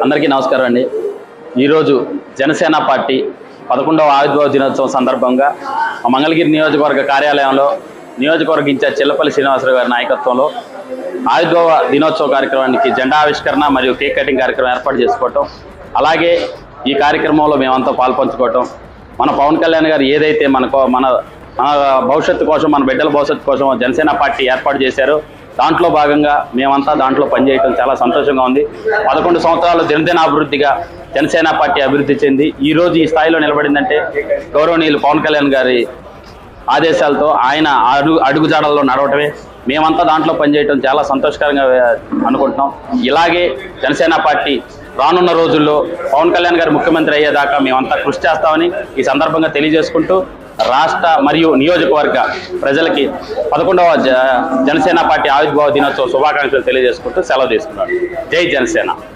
అందరికీ నమస్కారం అండి. ఈరోజు జనసేన పార్టీ 11వ ఆవిర్భావ దినోత్సవం సందర్భంగా మంగళగిరి నియోజకవర్గ కార్యాలయంలో నియోజకవర్గ ఇన్ఛార్జ్ చిల్లపల్లి శ్రీనివాసరావు గారి నాయకత్వంలో ఆవిర్భావ దినోత్సవ కార్యక్రమానికి జెండా ఆవిష్కరణ మరియు కేక్ కటింగ్ కార్యక్రమం ఏర్పాటు చేసుకోవటం, అలాగే ఈ కార్యక్రమంలో మేమంతా పాల్పంచుకోవటం, మన పవన్ కళ్యాణ్ గారు ఏదైతే మన భవిష్యత్తు కోసం, మన బిడ్డల భవిష్యత్తు కోసం జనసేన పార్టీ ఏర్పాటు చేశారో దాంట్లో భాగంగా మేమంతా దాంట్లో పనిచేయడం చాలా సంతోషంగా ఉంది. 11 సంవత్సరాలు దినదిన అభివృద్ధిగా జనసేన పార్టీ అభివృద్ధి చెంది ఈరోజు ఈ స్థాయిలో నిలబడిందంటే గౌరవనీయులు పవన్ కళ్యాణ్ గారి ఆదేశాలతో ఆయన అడుగుజాడల్లో నడవటమే. మేమంతా దాంట్లో పనిచేయడం చాలా సంతోషకరంగా అనుకుంటున్నాం. ఇలాగే జనసేన పార్టీ రానున్న రోజుల్లో పవన్ కళ్యాణ్ గారు ముఖ్యమంత్రి అయ్యేదాకా మేమంతా కృషి చేస్తామని ఈ సందర్భంగా తెలియజేసుకుంటూ రాష్ట్ర మరియు నియోజకవర్గ ప్రజలకి 11వ జనసేన పార్టీ ఆవిర్భావ దినోత్సవ శుభాకాంక్షలు తెలియజేసుకుంటూ సెలవు తీసుకున్నాను. జై జనసేన.